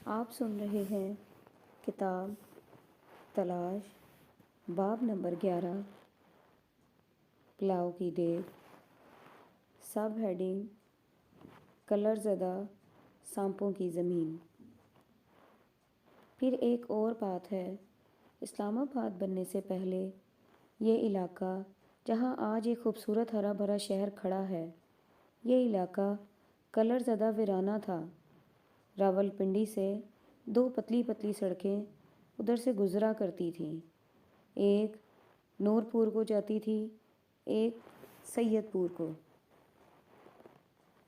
آپ سن رہے ہیں کتاب تلاش باب نمبر 11 پلاؤ کی دیگ، سب ہیڈنگ کلر زدہ سانپوں کی زمین۔ پھر ایک اور بات ہے، اسلام آباد بننے سے پہلے یہ علاقہ جہاں آج ایک خوبصورت ہرا بھرا شہر کھڑا ہے، یہ علاقہ کلر زدہ ویرانہ تھا۔ راولپنڈی سے 2 پتلی پتلی سڑکیں ادھر سے گزرا کرتی تھیں، ایک نور پور کو جاتی تھی، ایک سید پور کو۔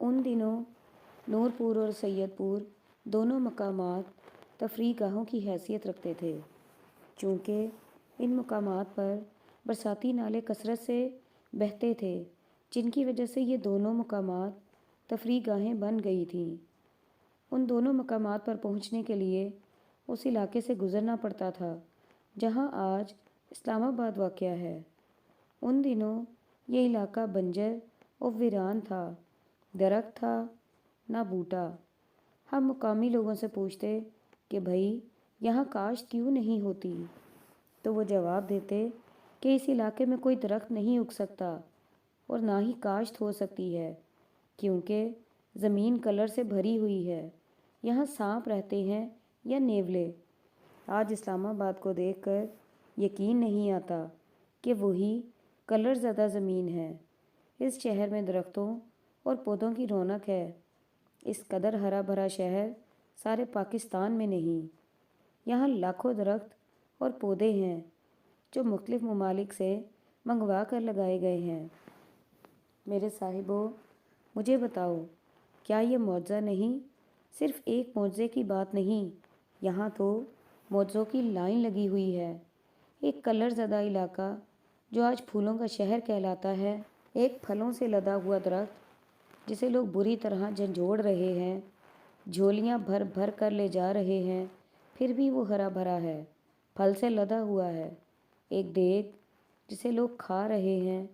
ان دنوں نور پور اور سید پور دونوں مقامات تفریح گاہوں کی حیثیت رکھتے تھے، چونکہ ان مقامات پر برساتی نالے کثرت سے بہتے تھے، جن کی وجہ سے یہ دونوں مقامات تفریح گاہیں بن گئی تھیں۔ ان دونوں مقامات پر پہنچنے کے لیے اس علاقے سے گزرنا پڑتا تھا جہاں آج اسلام آباد واقع ہے۔ ان دنوں یہ علاقہ بنجر اور ویران تھا، درخت تھا نہ بوٹا۔ ہم مقامی لوگوں سے پوچھتے کہ بھئی یہاں کاشت کیوں نہیں ہوتی، تو وہ جواب دیتے کہ اس علاقے میں کوئی درخت نہیں اگ سکتا اور نہ ہی کاشت ہو سکتی ہے، کیونکہ زمین کلر سے بھری ہوئی ہے، یہاں سانپ رہتے ہیں یا نیولے۔ آج اسلام آباد کو دیکھ کر یقین نہیں آتا کہ وہی کلر زدہ زمین ہے۔ اس شہر میں درختوں اور پودوں کی رونق ہے۔ اس قدر ہرا بھرا شہر سارے پاکستان میں نہیں۔ یہاں لاکھوں درخت اور پودے ہیں جو مختلف ممالک سے منگوا کر لگائے گئے ہیں۔ میرے صاحبو، مجھے بتاؤ، کیا یہ معجزہ نہیں؟ صرف ایک معجزے کی بات نہیں، یہاں تو معجزوں کی لائن لگی ہوئی ہے۔ ایک کلر زدہ علاقہ جو آج پھولوں کا شہر کہلاتا ہے، ایک پھلوں سے لدا ہوا درخت جسے لوگ بری طرح جھنجھوڑ رہے ہیں، جھولیاں بھر بھر کر لے جا رہے ہیں، پھر بھی وہ ہرا بھرا ہے، پھل سے لدا ہوا ہے۔ ایک دیگ جسے لوگ کھا رہے ہیں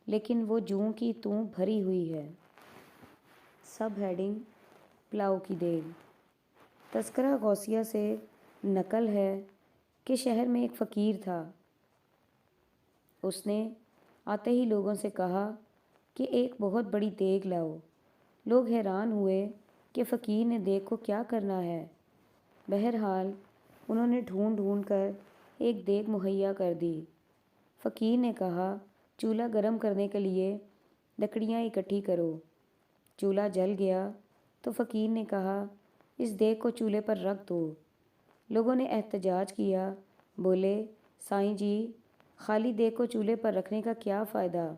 لیکن وہ جوں کی توں بھری ہوئی ہے۔ سب ہیڈنگ پلاؤ کی دیگ۔ تذکرہ غوثیہ سے نقل ہے کہ شہر میں ایک فقیر تھا۔ اس نے آتے ہی لوگوں سے کہا کہ ایک بہت بڑی دیگ لاؤ۔ لوگ حیران ہوئے کہ فقیر نے دیگ کو کیا کرنا ہے۔ بہرحال انہوں نے ڈھونڈ ڈھونڈ کر ایک دیگ مہیا کر دی۔ فقیر نے کہا، چولہا گرم کرنے کے لیے لکڑیاں اکٹھی کرو۔ چولہا جل گیا تو فقیر نے کہا، اس دیگ کو چولہے پر رکھ دو۔ لوگوں نے احتجاج کیا، بولے، سائیں جی، خالی دیگ کو چولہے پر رکھنے کا کیا فائدہ؟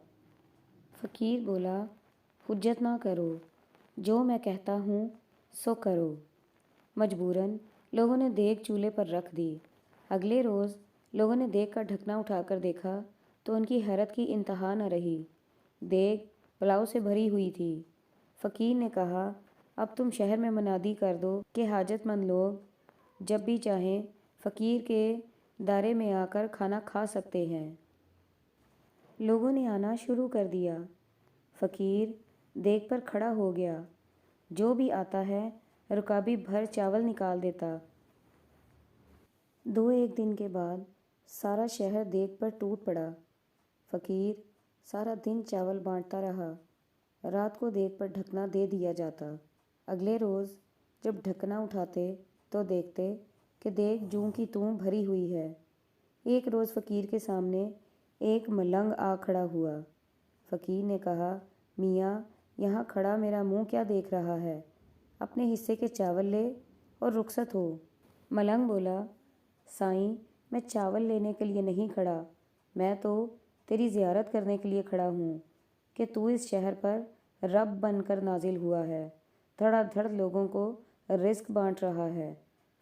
فقیر بولا، حجت نہ کرو، جو میں کہتا ہوں سو کرو۔ مجبوراً لوگوں نے دیگ چولہے پر رکھ دی۔ اگلے روز لوگوں نے دیگ کا ڈھکنا اٹھا کر دیکھا تو ان کی حیرت کی انتہا نہ رہی۔ دیگ پلاؤ سے بھری ہوئی تھی۔ فقیر نے کہا، اب تم شہر میں منادی کر دو کہ حاجت مند لوگ جب بھی چاہیں فقیر کے دارے میں آ کر کھانا کھا سکتے ہیں۔ لوگوں نے آنا شروع کر دیا۔ فقیر دیگ پر کھڑا ہو گیا، جو بھی آتا ہے رکابی بھر چاول نکال دیتا۔ 2-1 دن کے بعد سارا شہر دیگ پر ٹوٹ پڑا۔ فقیر سارا دن چاول بانٹتا رہا۔ رات کو دیگ پر ڈھکنا دے دیا جاتا۔ اگلے روز جب ڈھکنا اٹھاتے تو دیکھتے کہ دیگ جوں کی توں بھری ہوئی ہے۔ ایک روز فقیر کے سامنے ایک ملنگ آ کھڑا ہوا۔ فقیر نے کہا، میاں، یہاں کھڑا میرا منہ کیا دیکھ رہا ہے؟ اپنے حصے کے چاول لے اور رخصت ہو۔ ملنگ بولا، سائیں، میں چاول لینے کے لیے نہیں کھڑا، میں تو تیری زیارت کرنے کے لیے کھڑا ہوں کہ تو اس شہر پر رب بن کر نازل ہوا ہے، دھڑا دھڑ لوگوں کو رزق بانٹ رہا ہے۔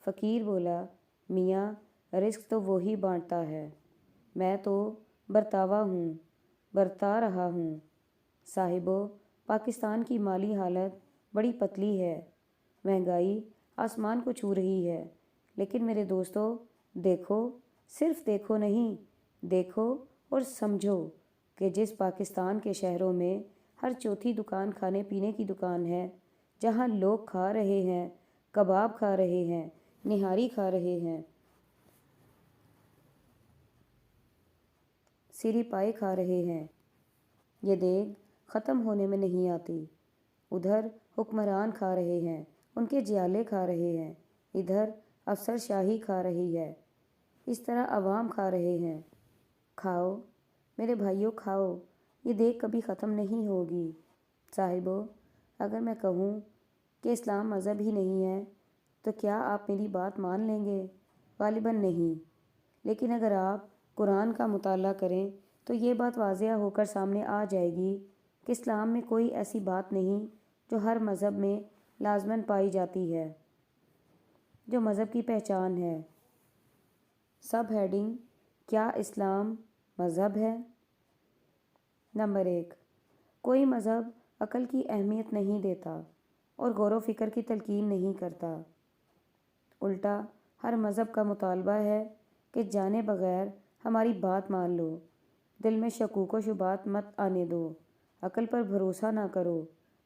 فقیر بولا، میاں، رزق تو وہی بانٹتا ہے، میں تو برتاوا ہوں، برتا رہا ہوں۔ صاحبو، پاکستان کی مالی حالت بڑی پتلی ہے، مہنگائی آسمان کو چھو رہی ہے، لیکن میرے دوستو، دیکھو، صرف دیکھو نہیں، دیکھو اور سمجھو کہ جس پاکستان کے شہروں میں ہر چوتھی دکان کھانے پینے کی دکان ہے، جہاں لوگ کھا رہے ہیں کباب کھا رہے ہیں، نہاری کھا رہے ہیں، سیری پائے کھا رہے ہیں۔ یہ دیگ ختم ہونے میں نہیں آتی۔ ادھر حکمران کھا رہے ہیں، ان کے جیالے کھا رہے ہیں، ادھر افسر شاہی کھا رہی ہے، اس طرح عوام کھا رہے ہیں۔ کھاؤ میرے بھائیوں، کھاؤ، یہ دیگ کبھی ختم نہیں ہوگی۔ صاحبو، اگر میں کہوں کہ اسلام مذہب ہی نہیں ہے تو کیا آپ میری بات مان لیں گے؟ غالباً نہیں۔ لیکن اگر آپ قرآن کا مطالعہ کریں تو یہ بات واضح ہو کر سامنے آ جائے گی کہ اسلام میں کوئی ایسی بات نہیں جو ہر مذہب میں لازماً پائی جاتی ہے، جو مذہب کی پہچان ہے۔ سب ہیڈنگ: کیا اسلام مذہب ہے؟ نمبر 1، کوئی مذہب عقل کی اہمیت نہیں دیتا اور غور و فکر کی تلقین نہیں کرتا۔ الٹا ہر مذہب کا مطالبہ ہے کہ جانے بغیر ہماری بات مان لو، دل میں شکوک و شبہات مت آنے دو، عقل پر بھروسہ نہ کرو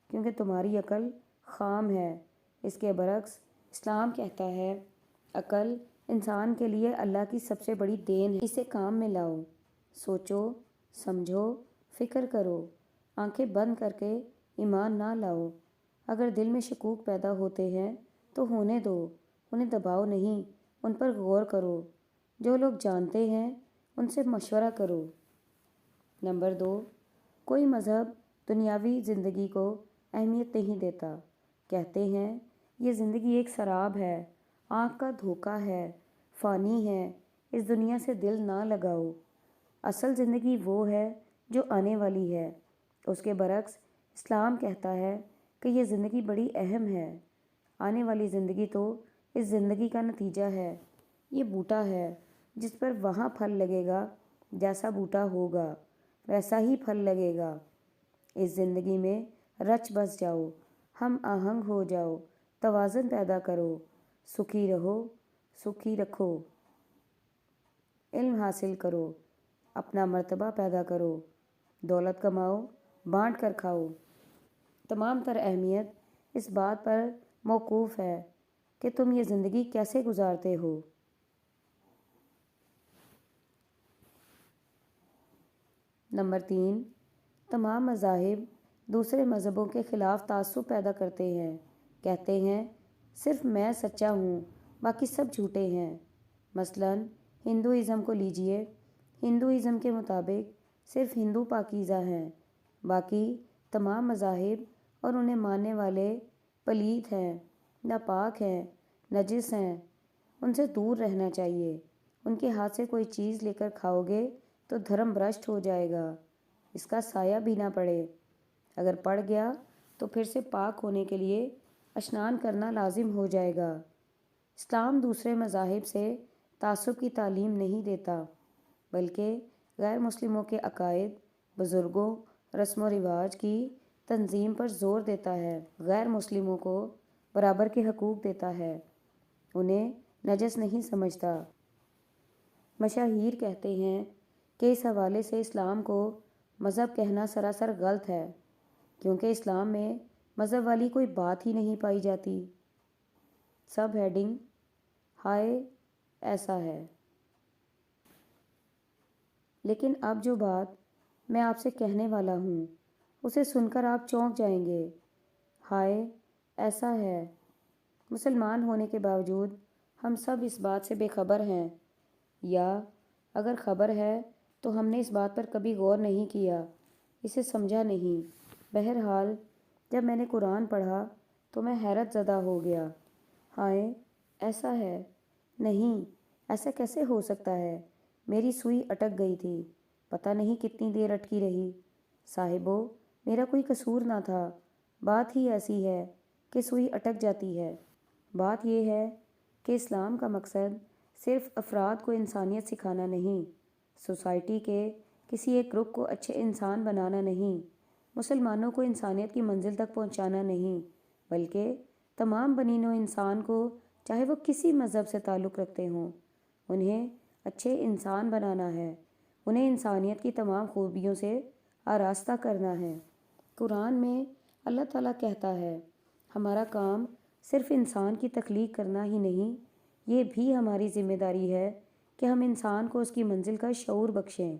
کیونکہ تمہاری عقل خام ہے۔ اس کے برعکس اسلام کہتا ہے عقل انسان کے لیے اللہ کی سب سے بڑی دین ہے، اسے کام میں لاؤ، سوچو، سمجھو، فکر کرو، آنکھیں بند کر کے ایمان نہ لاؤ۔ اگر دل میں شکوک پیدا ہوتے ہیں تو ہونے دو، انہیں دباؤ نہیں، ان پر غور کرو، جو لوگ جانتے ہیں ان سے مشورہ کرو۔ نمبر 2، کوئی مذہب دنیاوی زندگی کو اہمیت نہیں دیتا۔ کہتے ہیں یہ زندگی ایک سراب ہے، آنکھ کا دھوکہ ہے، فانی ہے، اس دنیا سے دل نہ لگاؤ۔ اصل زندگی وہ ہے جو آنے والی ہے۔ اس کے برعکس اسلام کہتا ہے کہ یہ زندگی بڑی اہم ہے۔ آنے والی زندگی تو اس زندگی کا نتیجہ ہے۔ یہ بوٹا ہے جس پر وہاں پھل لگے گا، جیسا بوٹا ہوگا ویسا ہی پھل لگے گا۔ اس زندگی میں رچ بس جاؤ، ہم آہنگ ہو جاؤ، توازن پیدا کرو، سکھی رہو، سکھی رکھو، علم حاصل کرو، اپنا مرتبہ پیدا کرو، دولت کماؤ، بانٹ کر کھاؤ۔ تمام تر اہمیت اس بات پر موقوف ہے کہ تم یہ زندگی کیسے گزارتے ہو۔ نمبر 3، تمام مذاہب دوسرے مذہبوں کے خلاف تعصب پیدا کرتے ہیں۔ کہتے ہیں صرف میں سچا ہوں، باقی سب جھوٹے ہیں۔ مثلاً ہندوازم کو لیجئے، ہندوازم کے مطابق صرف ہندو پاکیزہ ہیں، باقی تمام مذاہب اور انہیں ماننے والے پلید ہیں، ناپاک ہیں، نجس ہیں، ان سے دور رہنا چاہیے۔ ان کے ہاتھ سے کوئی چیز لے کر کھاؤ گے تو دھرم بھرشٹ ہو جائے گا، اس کا سایہ بھی نہ پڑے، اگر پڑ گیا تو پھر سے پاک ہونے کے لیے اشنان کرنا لازم ہو جائے گا۔ اسلام دوسرے مذاہب سے تعصب کی تعلیم نہیں دیتا، بلکہ غیر مسلموں کے عقائد، بزرگوں، رسم و رواج کی تنظیم پر زور دیتا ہے، غیر مسلموں کو برابر کے حقوق دیتا ہے، انہیں نجس نہیں سمجھتا۔ مشاہیر کہتے ہیں کہ اس حوالے سے اسلام کو مذہب کہنا سراسر غلط ہے، کیونکہ اسلام میں مذہب والی کوئی بات ہی نہیں پائی جاتی۔ سب ہیڈنگ: ہائے ایسا ہے۔ لیکن اب جو بات میں آپ سے کہنے والا ہوں اسے سن کر آپ چونک جائیں گے۔ ہائے ایسا ہے، مسلمان ہونے کے باوجود ہم سب اس بات سے بے خبر ہیں، یا اگر خبر ہے تو ہم نے اس بات پر کبھی غور نہیں کیا، اسے سمجھا نہیں۔ بہرحال جب میں نے قرآن پڑھا تو میں حیرت زدہ ہو گیا۔ ہائے ایسا ہے، نہیں، ایسا کیسے ہو سکتا ہے؟ میری سوئی اٹک گئی تھی، پتہ نہیں کتنی دیر اٹکی رہی۔ صاحبو، میرا کوئی قصور نہ تھا، بات ہی ایسی ہے کہ سوئی اٹک جاتی ہے۔ بات یہ ہے کہ اسلام کا مقصد صرف افراد کو انسانیت سکھانا نہیں، سوسائٹی کے کسی ایک گروپ کو اچھے انسان بنانا نہیں، مسلمانوں کو انسانیت کی منزل تک پہنچانا نہیں، بلکہ تمام بنی نوع انسان کو، چاہے وہ کسی مذہب سے تعلق رکھتے ہوں، انہیں اچھے انسان بنانا ہے، انہیں انسانیت کی تمام خوبیوں سے آراستہ کرنا ہے۔ قرآن میں اللہ تعالیٰ کہتا ہے ہمارا کام صرف انسان کی تخلیق کرنا ہی نہیں، یہ بھی ہماری ذمہ داری ہے کہ ہم انسان کو اس کی منزل کا شعور بخشیں،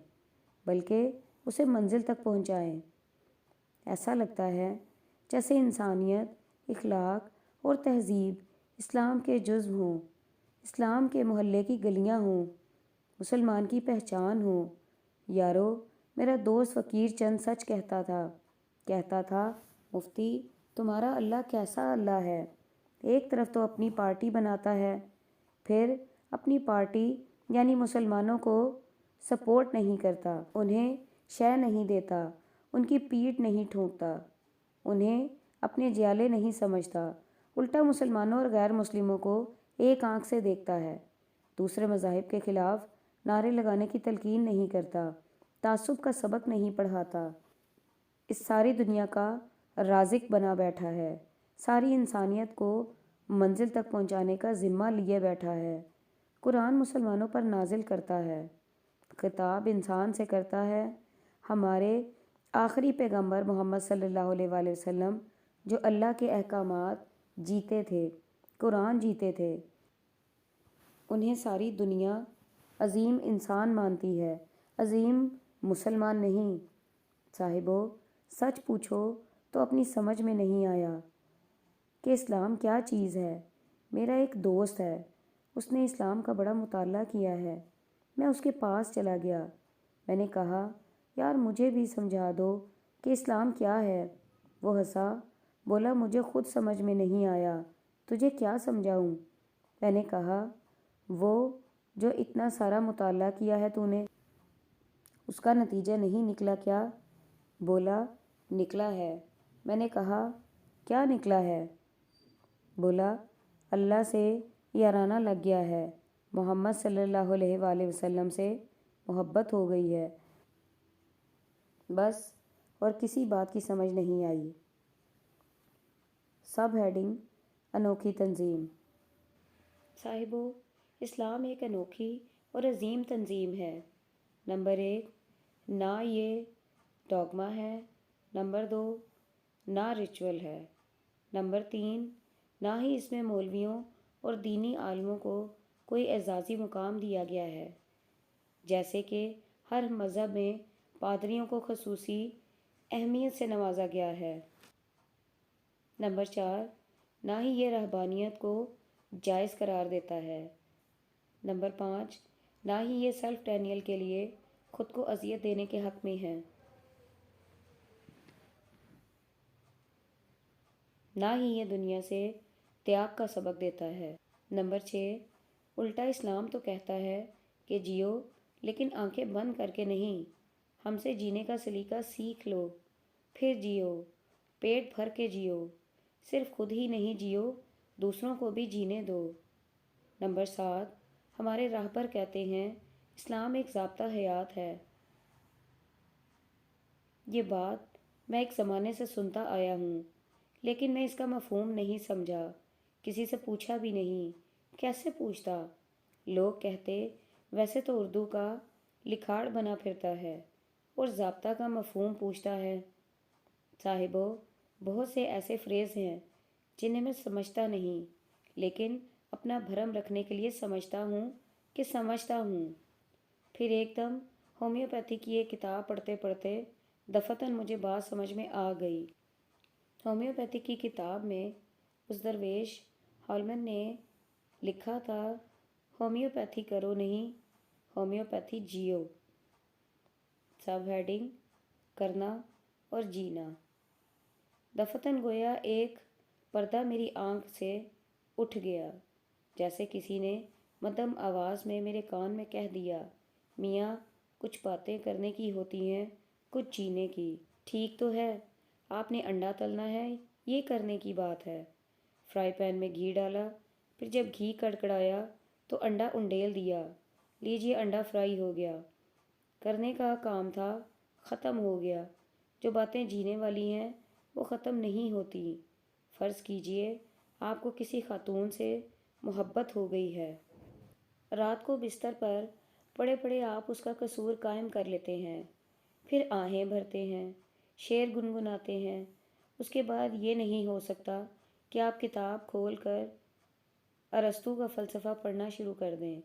بلکہ اسے منزل تک پہنچائیں۔ ایسا لگتا ہے جیسے انسانیت، اخلاق اور تہذیب اسلام کے جزو ہوں، اسلام کے محلے کی گلیاں ہوں، مسلمان کی پہچان ہو۔ یارو، میرا دوست فقیر چند سچ کہتا تھا مفتی، تمہارا اللہ کیسا اللہ ہے؟ ایک طرف تو اپنی پارٹی بناتا ہے، پھر اپنی پارٹی یعنی مسلمانوں کو سپورٹ نہیں کرتا، انہیں شے نہیں دیتا، ان کی پیٹھ نہیں ٹھونکتا، انہیں اپنے جیالے نہیں سمجھتا، الٹا مسلمانوں اور غیر مسلموں کو ایک آنکھ سے دیکھتا ہے، دوسرے مذاہب کے خلاف نعرے لگانے کی تلقین نہیں کرتا، تعصب کا سبق نہیں پڑھاتا، اس ساری دنیا کا رازق بنا بیٹھا ہے، ساری انسانیت کو منزل تک پہنچانے کا ذمہ لیے بیٹھا ہے۔ قرآن مسلمانوں پر نازل کرتا ہے، خطاب انسان سے کرتا ہے، ہمارے آخری پیغمبر محمد صلی اللہ علیہ وآلہ وسلم جو اللہ کے احکامات جیتے تھے، قرآن جیتے تھے، انہیں ساری دنیا عظیم انسان مانتی ہے، عظیم مسلمان نہیں۔ صاحبو، سچ پوچھو تو اپنی سمجھ میں نہیں آیا کہ اسلام کیا چیز ہے۔ میرا ایک دوست ہے، اس نے اسلام کا بڑا مطالعہ کیا ہے، میں اس کے پاس چلا گیا، میں نے کہا یار مجھے بھی سمجھا دو کہ اسلام کیا ہے۔ وہ ہنسا، بولا مجھے خود سمجھ میں نہیں آیا، تجھے کیا سمجھاؤں؟ میں نے کہا وہ جو اتنا سارا مطالعہ کیا ہے تو نے، اس کا نتیجہ نہیں نکلا کیا؟ بولا نکلا ہے۔ میں نے کہا کیا نکلا ہے؟ بولا اللہ سے یارانہ لگ گیا ہے، محمد صلی اللہ علیہ وآلہ وسلم سے محبت ہو گئی ہے، بس، اور کسی بات کی سمجھ نہیں آئی۔ سب ہیڈنگ: انوکھی تنظیم۔ صاحبو، اسلام ایک انوکھی اور عظیم تنظیم ہے۔ نمبر 1، نہ یہ ڈوگما ہے۔ نمبر 2، نہ ریچول ہے۔ نمبر 3، نہ ہی اس میں مولویوں اور دینی عالموں کو کوئی اعزازی مقام دیا گیا ہے، جیسے کہ ہر مذہب میں پادریوں کو خصوصی اہمیت سے نوازا گیا ہے۔ نمبر 4، نہ ہی یہ رہبانیت کو جائز قرار دیتا ہے۔ نمبر 5، نہ ہی یہ سیلف ڈینیل کے لیے خود کو اذیت دینے کے حق میں ہے، نہ ہی یہ دنیا سے تیاگ کا سبق دیتا ہے۔ نمبر 6، الٹا اسلام تو کہتا ہے کہ جیو، لیکن آنکھیں بند کر کے نہیں، ہم سے جینے کا سلیقہ سیکھ لو، پھر جیو، پیٹ بھر کے جیو، صرف خود ہی نہیں جیو، دوسروں کو بھی جینے دو۔ نمبر 7، ہمارے راہبر کہتے ہیں اسلام ایک ضابطہ حیات ہے۔ یہ بات میں ایک زمانے سے سنتا آیا ہوں، لیکن میں اس کا مفہوم نہیں سمجھا، کسی سے پوچھا بھی نہیں، کیسے پوچھتا؟ لوگ کہتے ویسے تو اردو کا لکھاڑ بنا پھرتا ہے اور ضابطہ کا مفہوم پوچھتا ہے۔ صاحبو، بہت سے ایسے فریز ہیں جنہیں میں سمجھتا نہیں، لیکن اپنا بھرم رکھنے کے لیے سمجھتا ہوں کہ سمجھتا ہوں۔ پھر ایک دم ہومیوپیتھی کی ایک کتاب پڑھتے پڑھتے دفتن مجھے بات سمجھ میں آ گئی۔ ہومیوپیتھی کی کتاب میں اس درویش ہالمن نے لکھا تھا ہومیوپیتھی کرو نہیں، ہومیوپیتھی جیو۔ سب ہیڈنگ: کرنا اور جینا۔ دفتن گویا ایک پردہ میری آنکھ سے اٹھ گیا، جیسے کسی نے مدھم آواز میں میرے کان میں کہہ دیا، میاں کچھ باتیں کرنے کی ہوتی ہیں، کچھ جینے کی۔ ٹھیک تو ہے، آپ نے انڈا تلنا ہے، یہ کرنے کی بات ہے۔ فرائی پین میں گھی ڈالا، پھر جب گھی کڑکڑایا تو انڈا انڈیل دیا، لیجئے انڈا فرائی ہو گیا۔ کرنے کا کام تھا، ختم ہو گیا۔ جو باتیں جینے والی ہیں وہ ختم نہیں ہوتی۔ فرض کیجئے آپ کو کسی خاتون سے محبت ہو گئی ہے، رات کو بستر پر پڑے پڑے آپ اس کا قصور قائم کر لیتے ہیں، پھر آہیں بھرتے ہیں، شعر گنگناتے ہیں، اس کے بعد یہ نہیں ہو سکتا کہ آپ کتاب کھول کر ارسطو کا فلسفہ پڑھنا شروع کر دیں۔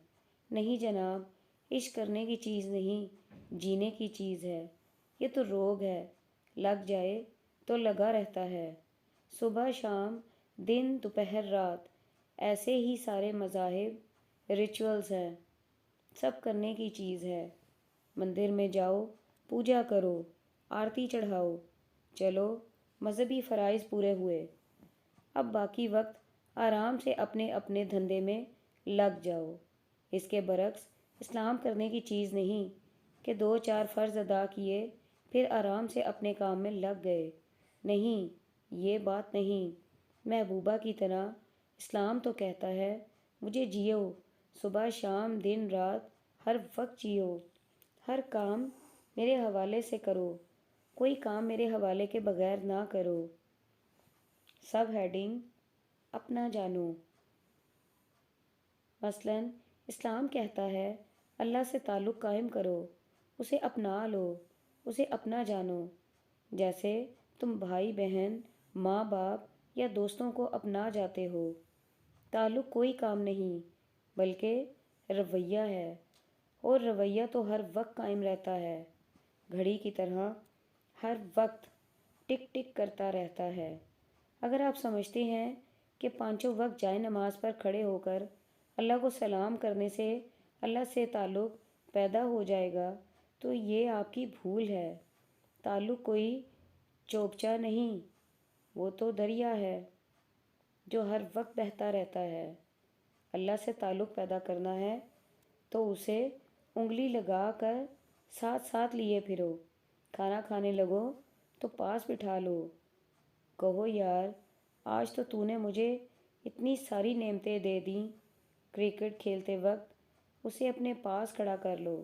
نہیں جناب، عشق کرنے کی چیز نہیں، جینے کی چیز ہے۔ یہ تو روگ ہے، لگ جائے تو لگا رہتا ہے۔ صبح شام، دن دوپہر رات، ایسے ہی سارے مذاہب ریچولز ہیں، سب کرنے کی چیز ہے۔ مندر میں جاؤ، پوجا کرو، آرتی چڑھاؤ، چلو مذہبی فرائض پورے ہوئے۔ اب باقی وقت آرام سے اپنے اپنے دھندے میں لگ جاؤ۔ اس کے برعکس اسلام کرنے کی چیز نہیں کہ 2-4 فرض ادا کیے پھر آرام سے اپنے کام میں لگ گئے۔ نہیں، یہ بات نہیں۔ محبوبہ کی طرح اسلام تو کہتا ہے مجھے جیو، صبح شام دن رات ہر وقت جیو، ہر کام میرے حوالے سے کرو، کوئی کام میرے حوالے کے بغیر نہ کرو۔ سب ہیڈنگ اپنا جانو۔ مثلاً اسلام کہتا ہے اللہ سے تعلق قائم کرو، اسے اپنا لو، اسے اپنا جانو، جیسے تم بھائی بہن، ماں باپ یا دوستوں کو اپنا جاتے ہو۔ تعلق کوئی کام نہیں بلکہ رویہ ہے، اور رویہ تو ہر وقت قائم رہتا ہے، گھڑی کی طرح ہر وقت ٹک ٹک کرتا رہتا ہے۔ اگر آپ سمجھتے ہیں کہ 5 وقت جائے نماز پر کھڑے ہو کر اللہ کو سلام کرنے سے اللہ سے تعلق پیدا ہو جائے گا تو یہ آپ کی بھول ہے۔ تعلق کوئی چوبچا نہیں، وہ تو دریا ہے جو ہر وقت بہتا رہتا ہے۔ اللہ سے تعلق پیدا کرنا ہے تو اسے انگلی لگا کر ساتھ ساتھ لیے پھرو، کھانا کھانے لگو تو پاس بٹھا لو، کہو یار آج تو نے مجھے اتنی ساری نعمتیں دے دیں۔ کرکٹ کھیلتے وقت اسے اپنے پاس کھڑا کر لو،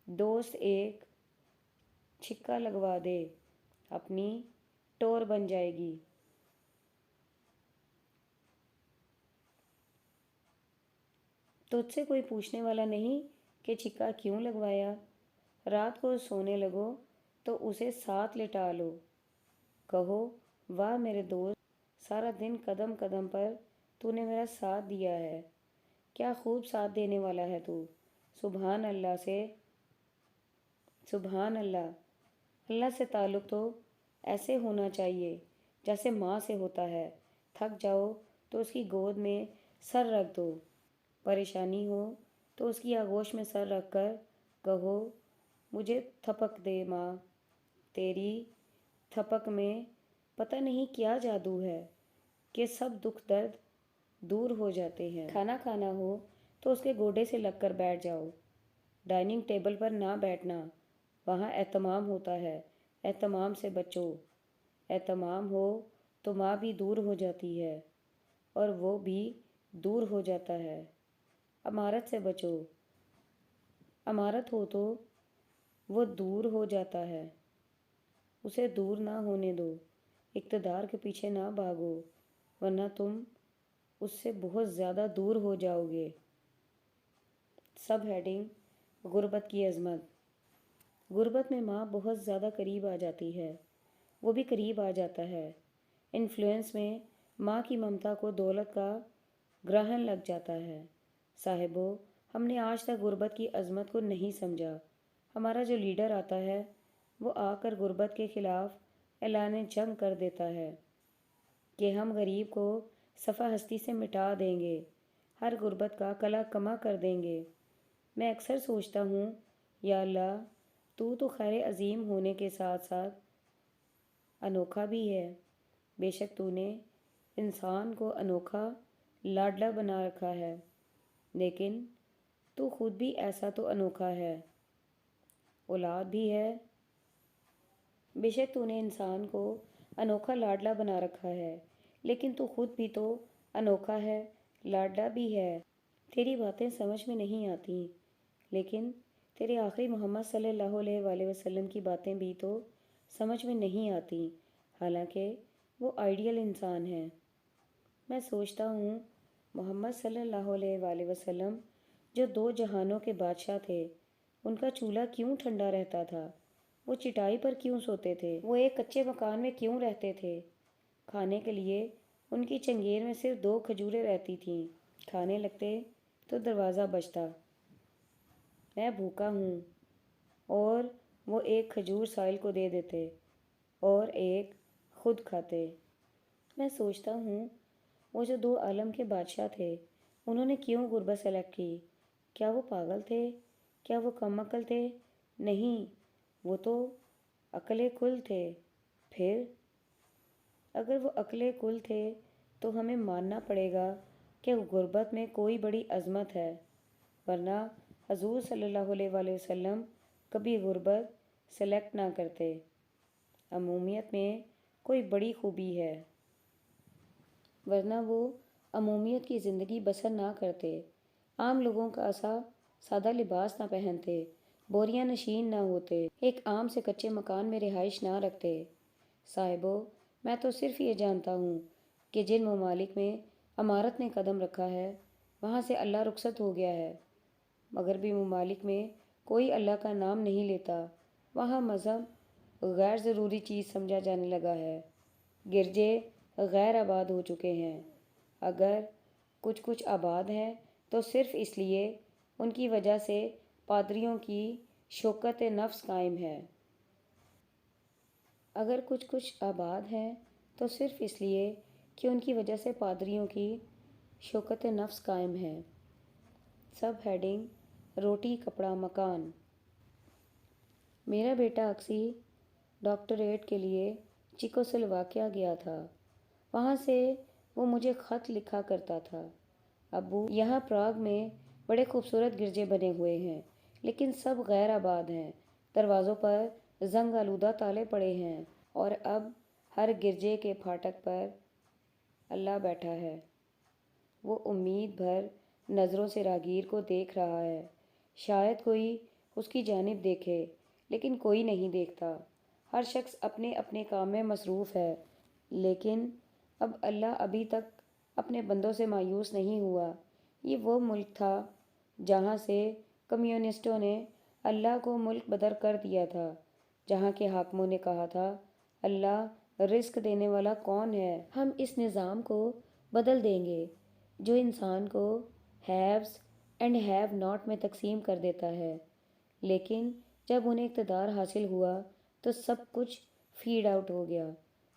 دوست ایک چھکا لگوا دے، اپنی ٹور بن جائے گی۔ تجھ سے کوئی پوچھنے والا نہیں کہ چھکا کیوں لگوایا۔ رات کو سونے لگو تو اسے ساتھ لٹا لو، کہو واہ میرے دوست، سارا دن قدم قدم پر تو نے میرا ساتھ دیا ہے، کیا خوب ساتھ دینے والا ہے تو۔ سبحان اللہ سے سبحان اللہ۔ اللہ سے تعلق تو ایسے ہونا چاہیے جیسے ماں سے ہوتا ہے۔ تھک جاؤ تو اس کی گود میں سر رکھ دو، پریشانی ہو تو اس کی آغوش میں سر رکھ کر کہو مجھے تھپک دے ماں، تیری تھپک میں پتہ نہیں کیا جادو ہے کہ سب دکھ درد دور ہو جاتے ہیں۔ کھانا کھانا ہو تو اس کے گوڈے سے لگ کر بیٹھ جاؤ، ڈائننگ ٹیبل پر نہ بیٹھنا، وہاں اہتمام ہوتا ہے، اہتمام سے بچو۔ اہتمام ہو تو ماں بھی دور ہو جاتی ہے اور وہ بھی دور ہو جاتا ہے۔ امارت سے بچو، امارت ہو تو وہ دور ہو جاتا ہے، اسے دور نہ ہونے دو۔ اقتدار کے پیچھے نہ بھاگو ورنہ تم اس سے بہت زیادہ دور ہو جاؤ گے۔ سب ہیڈنگ غربت کی عظمت۔ غربت میں ماں بہت زیادہ قریب آ جاتی ہے، وہ بھی قریب آ جاتا ہے۔ انفلوئنس میں ماں کی ممتا کو دولت کا گرہن لگ جاتا ہے۔ صاحبو، ہم نے آج تک غربت کی عظمت کو نہیں سمجھا۔ ہمارا جو لیڈر آتا ہے وہ آ کر غربت کے خلاف اعلان جنگ کر دیتا ہے کہ ہم غریب کو صفحہ ہستی سے مٹا دیں گے، ہر غربت کا کلا کما کر دیں گے۔ میں اکثر سوچتا ہوں یا اللہ، تو خیر عظیم ہونے کے ساتھ ساتھ انوکھا بھی ہے۔ بے شک تو نے انسان کو انوکھا لاڈلا بنا رکھا ہے، لیکن تو خود بھی ایسا تو انوکھا ہے، اولاد بھی ہے۔ بے شک تو نے انسان کو انوکھا لاڈلا بنا رکھا ہے، لیکن تو خود بھی تو انوکھا ہے، لاڈلا بھی ہے۔ تیری باتیں سمجھ میں نہیں آتی، لیکن تیرے آخری محمد صلی اللہ علیہ وآلہ وسلم کی باتیں بھی تو سمجھ میں نہیں آتی، حالانکہ وہ آئیڈیل انسان ہیں۔ میں سوچتا ہوں محمد صلی اللہ علیہ وآلہ وسلم جو 2 جہانوں کے بادشاہ تھے، ان کا چولہا کیوں ٹھنڈا رہتا تھا؟ وہ چٹائی پر کیوں سوتے تھے؟ وہ ایک کچے مکان میں کیوں رہتے تھے؟ کھانے کے لیے ان کی چنگیر میں صرف 2 کھجوریں رہتی تھیں۔ کھانے لگتے تو دروازہ بجتا۔ میں بھوکا ہوں، اور وہ 1 کھجور ساحل کو دے دیتے اور 1 خود کھاتے۔ میں سوچتا ہوں وہ جو 2 عالم کے بادشاہ تھے، انہوں نے کیوں غربت سلیکٹ کی؟ کیا وہ پاگل تھے؟ کیا وہ کم عقل تھے؟ نہیں، وہ تو عقل کل تھے۔ پھر اگر وہ عقل کل تھے تو ہمیں ماننا پڑے گا کہ غربت میں کوئی بڑی عظمت ہے، ورنہ حضور صلی اللہ علیہ وآلہ وسلم کبھی غربت سلیکٹ نہ کرتے۔ عمومیت میں کوئی بڑی خوبی ہے، ورنہ وہ عمومیت کی زندگی بسر نہ کرتے۔ عام لوگوں کا سا سادہ لباس نہ پہنتے، بوریاں نشین نہ ہوتے، ایک عام سے کچے مکان میں رہائش نہ رکھتے۔ صاحبو، میں تو صرف یہ جانتا ہوں کہ جن ممالک میں امارت نے قدم رکھا ہے وہاں سے اللہ رخصت ہو گیا ہے۔ مغربی ممالک میں کوئی اللہ کا نام نہیں لیتا، وہاں مذہب غیر ضروری چیز سمجھا جانے لگا ہے۔ گرجے غیر آباد ہو چکے ہیں، اگر کچھ آباد ہیں تو صرف اس لیے ان کی وجہ سے پادریوں کی شوکت نفس قائم ہے۔ اگر کچھ آباد ہیں تو صرف اس لیے کہ ان کی وجہ سے پادریوں کی شوکت نفس قائم ہے۔ سب ہیڈنگ: روٹی کپڑا مکان۔ میرا بیٹا اکسی ڈاکٹریٹ کے لیے چیکوسلواکیا گیا تھا۔ وہاں سے وہ مجھے خط لکھا کرتا تھا: ابو، یہاں پراگ میں بڑے خوبصورت گرجے بنے ہوئے ہیں، لیکن سب غیر آباد ہیں۔ دروازوں پر زنگ آلودہ تالے پڑے ہیں، اور اب ہر گرجے کے پھاٹک پر اللہ بیٹھا ہے۔ وہ امید بھر نظروں سے راہگیر کو دیکھ رہا ہے۔ شاید کوئی اس کی جانب دیکھے، لیکن کوئی نہیں دیکھتا۔ ہر شخص اپنے اپنے کام میں مصروف ہے، لیکن اب اللہ ابھی تک اپنے بندوں سے مایوس نہیں ہوا۔ یہ وہ ملک تھا جہاں سے کمیونسٹوں نے اللہ کو ملک بدر کر دیا تھا، جہاں کے حاکموں نے کہا تھا: اللہ رزق دینے والا کون ہے؟ ہم اس نظام کو بدل دیں گے جو انسان کو ہیوز اینڈ ہیو ناٹ میں تقسیم کر دیتا ہے۔ لیکن جب انہیں اقتدار حاصل ہوا تو سب کچھ فیڈ آؤٹ ہو گیا۔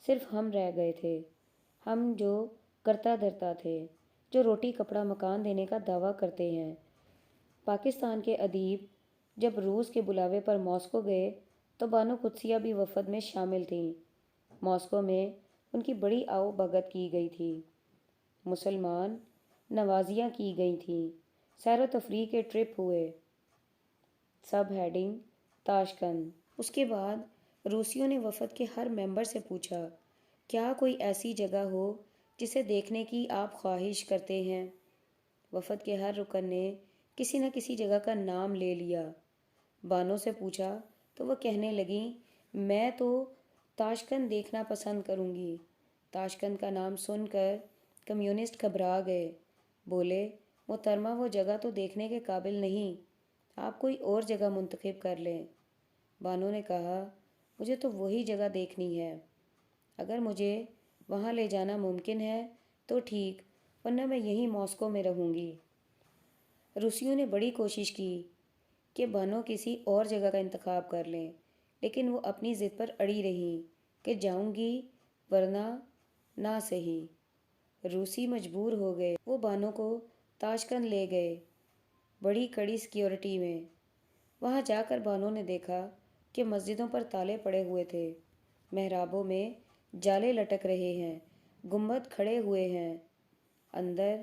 صرف ہم رہ گئے تھے، ہم جو کرتا دھرتا تھے، جو روٹی کپڑا مکان دینے کا دعویٰ کرتے ہیں۔ پاکستان کے ادیب جب روس کے بلاوے پر ماسکو گئے تو بانو قدسیہ بھی وفد میں شامل تھیں۔ ماسکو میں ان کی بڑی آؤ بھگت کی گئی تھی، مسلمان نوازیاں کی گئی تھیں، سیر و تفریح کے ٹرپ ہوئے۔ Sub heading: Tashkent. اس کے بعد روسیوں نے وفد کے ہر ممبر سے پوچھا: کیا کوئی ایسی جگہ ہو جسے دیکھنے کی آپ خواہش کرتے ہیں؟ وفد کے ہر رکن نے کسی نہ کسی جگہ کا نام لے لیا۔ بانو سے پوچھا تو وہ کہنے لگیں: میں تو تاشقند دیکھنا پسند کروں گی۔ تاشقند کا نام سن کر کمیونسٹ گھبرا گئے، بولے: محترمہ، وہ جگہ تو دیکھنے کے قابل نہیں، آپ کوئی اور جگہ منتخب کر لیں۔ بانو نے کہا: مجھے تو وہی جگہ دیکھنی ہے، اگر مجھے وہاں لے جانا ممکن ہے تو ٹھیک، ورنہ میں یہیں ماسکو میں رہوں گی۔ روسیوں نے بڑی کوشش کی کہ بانو کسی اور جگہ کا انتخاب کر لیں، لیکن وہ اپنی ضد پر اڑی رہیں کہ جاؤں گی ورنہ نہ صحیح۔ روسی مجبور ہو گئے، وہ بانو کو تاشقند لے گئے، بڑی کڑی سیکیورٹی میں۔ وہاں جا کر بانو نے دیکھا کہ مسجدوں پر تالے پڑے ہوئے تھے، محرابوں میں جالے لٹک رہے ہیں، گنبد کھڑے ہوئے ہیں، اندر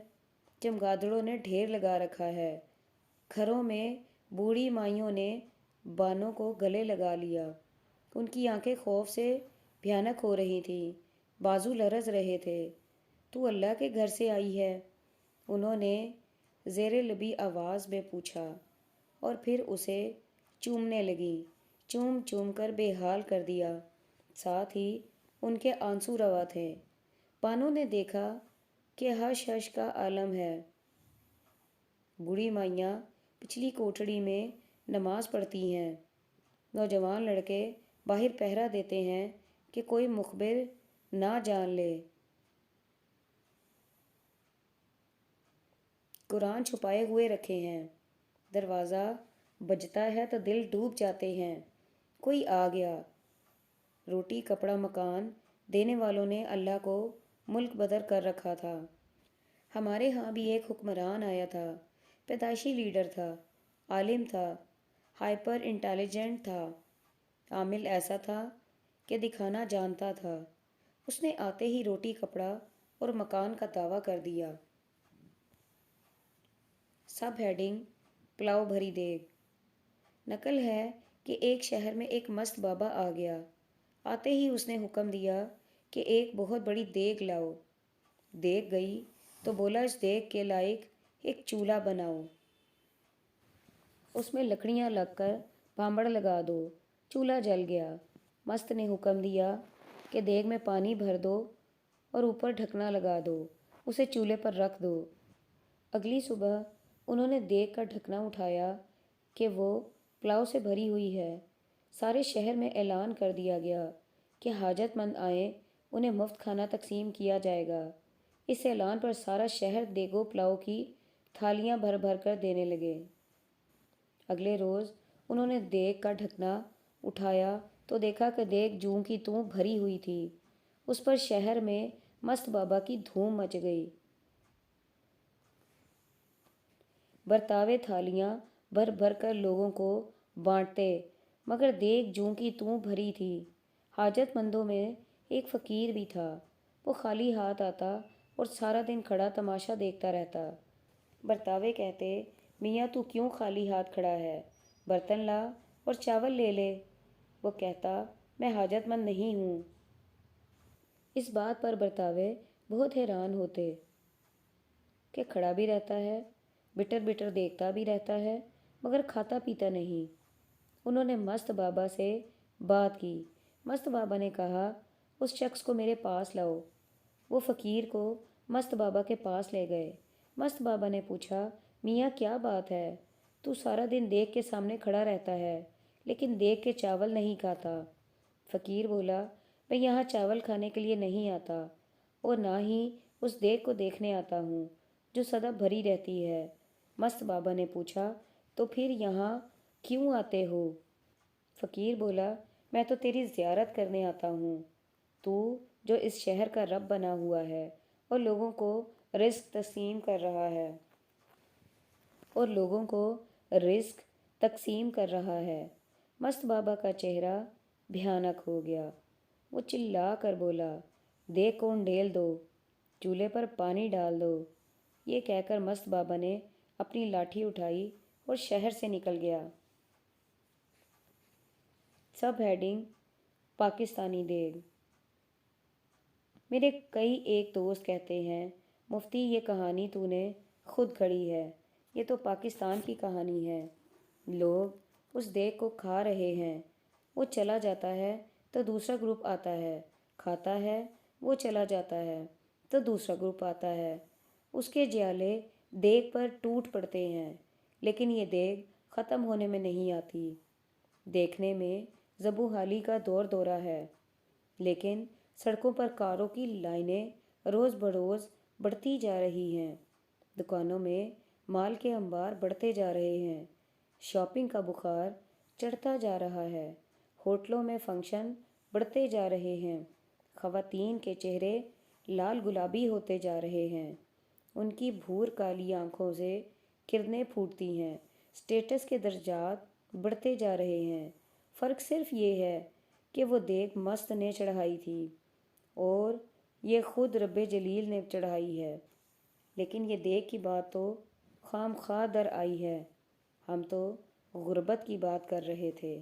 چمگادڑوں نے ڈھیر لگا رکھا ہے۔ گھروں میں بوڑھی مائیوں نے بانو کو گلے لگا لیا، ان کی آنکھیں خوف سے بھیانک ہو رہی تھیں، بازو لرز رہے تھے۔ تو اللہ کے گھر سے آئی ہے؟ انہوں نے زیر لبی آواز میں پوچھا، اور پھر اسے چومنے لگیں، چوم چوم کر بے حال کر دیا، ساتھ ہی ان کے آنسو روا تھے۔ بانو نے دیکھا کہ حش حش کا عالم ہے۔ بوڑھی مائیاں پچھلی کوٹھڑی میں نماز پڑھتی ہیں، نوجوان لڑکے باہر پہرا دیتے ہیں کہ کوئی مخبر نہ جان لے۔ قرآن چھپائے ہوئے رکھے ہیں۔ دروازہ بجتا ہے تو دل ڈوب جاتے ہیں۔ کوئی آ گیا۔ روٹی کپڑا مکان دینے والوں نے اللہ کو ملک بدر کر رکھا تھا۔ ہمارے ہاں بھی ایک حکمران آیا تھا، پیدائشی لیڈر تھا، عالم تھا، ہائپر انٹیلیجنٹ تھا، عامل ایسا تھا کہ دکھانا جانتا تھا۔ اس نے آتے ہی روٹی کپڑا اور مکان کا دعویٰ کر دیا۔ سب ہیڈنگ پلاؤ بھری دیگ۔ نقل ہے کہ ایک شہر میں ایک مست بابا آ گیا۔ آتے ہی اس نے حکم دیا کہ ایک بہت بڑی دیگ لاؤ۔ دیگ گئی تو بولا اس دیگ کے لائق ایک چولہا بناؤ، اس میں لکڑیاں لگ کر بھانبڑ لگا دو۔ چولہا جل گیا۔ مست نے حکم دیا کہ دیگ میں پانی بھر دو اور اوپر ڈھکنا لگا دو، اسے چولہے پر رکھ دو۔ اگلی صبح انہوں نے دیگ کا ڈھکنا اٹھایا کہ وہ پلاؤ سے بھری ہوئی ہے۔ سارے شہر میں اعلان کر دیا گیا کہ حاجت مند آئیں، انہیں مفت کھانا تقسیم کیا جائے گا۔ اس اعلان پر سارا شہر دیگو پلاؤ کی تھالیاں بھر بھر کر دینے لگے۔ اگلے روز انہوں نے دیگ کا ڈھکنا اٹھایا تو دیکھا کہ دیگ جوں کی توں بھری ہوئی تھی۔ اس پر شہر میں مست بابا کی دھوم مچ گئی۔ برتاوے تھالیاں بھر بھر کر لوگوں کو بانٹتے، مگر دیگ جوں کی توں بھری تھی۔ حاجت مندوں میں ایک فقیر بھی تھا۔ وہ خالی ہاتھ آتا اور سارا دن کھڑا تماشا دیکھتا رہتا۔ برتاوے کہتے، میاں تو کیوں خالی ہاتھ کھڑا ہے؟ برتن لا اور چاول لے لے۔ وہ کہتا، میں حاجت مند نہیں ہوں۔ اس بات پر برتاوے بہت حیران ہوتے کہ کھڑا بھی رہتا ہے، بٹر بٹر دیکھتا بھی رہتا ہے، مگر کھاتا پیتا نہیں۔ انہوں نے مست بابا سے بات کی۔ مست بابا نے کہا، اس شخص کو میرے پاس لاؤ۔ وہ فقیر کو مست بابا کے پاس لے گئے۔ مست بابا نے پوچھا، میاں کیا بات ہے؟ تو سارا دن دیگ کے سامنے کھڑا رہتا ہے لیکن دیگ کے چاول نہیں کھاتا۔ فقیر بولا، میں یہاں چاول کھانے کے لیے نہیں آتا اور نہ ہی اس دیگ کو دیکھنے آتا ہوں جو سدا بھری رہتی ہے۔ مست بابا نے پوچھا، تو پھر یہاں کیوں آتے ہو؟ فقیر بولا، میں تو تیری زیارت کرنے آتا ہوں، تو جو اس شہر کا رب بنا ہوا ہے اور لوگوں کو رزق تقسیم کر رہا ہے۔ مست بابا کا چہرہ بھیانک ہو گیا۔ وہ چلا کر بولا، دیگ کو انڈیل دو، چولہے پر پانی ڈال دو۔ یہ کہہ کر مست بابا نے اپنی لاٹھی اٹھائی اور شہر سے نکل گیا۔ سب ہیڈنگ پاکستانی دیگ۔ میرے کئی ایک دوست کہتے ہیں، مفتی یہ کہانی تو نے خود گھڑی ہے، یہ تو پاکستان کی کہانی ہے۔ لوگ اس دیگ کو کھا رہے ہیں، وہ چلا جاتا ہے تو دوسرا گروپ آتا ہے، کھاتا ہے، وہ چلا جاتا ہے تو دوسرا گروپ آتا ہے، اس کے جیالے دیگ پر ٹوٹ پڑتے ہیں، لیکن یہ دیگ ختم ہونے میں نہیں آتی۔ دیکھنے میں زبوں حالی کا دور دورہ ہے، لیکن سڑکوں پر کاروں کی لائنیں روز بروز بڑھتی جا رہی ہیں، دکانوں میں مال کے انبار بڑھتے جا رہے ہیں، شاپنگ کا بخار چڑھتا جا رہا ہے، ہوٹلوں میں فنکشن بڑھتے جا رہے ہیں، خواتین کے چہرے لال گلابی ہوتے جا رہے ہیں، ان کی بھور کالی آنکھوں سے کرنیں پھوٹتی ہیں، سٹیٹس کے درجات بڑھتے جا رہے ہیں۔ فرق صرف یہ ہے کہ وہ دیگ مست نے چڑھائی تھی اور یہ خود رب جلیل نے چڑھائی ہے، لیکن یہ دیگ کی بات تو خام خواہ در آئی ہے۔ ہم تو غربت کی بات کر رہے تھے۔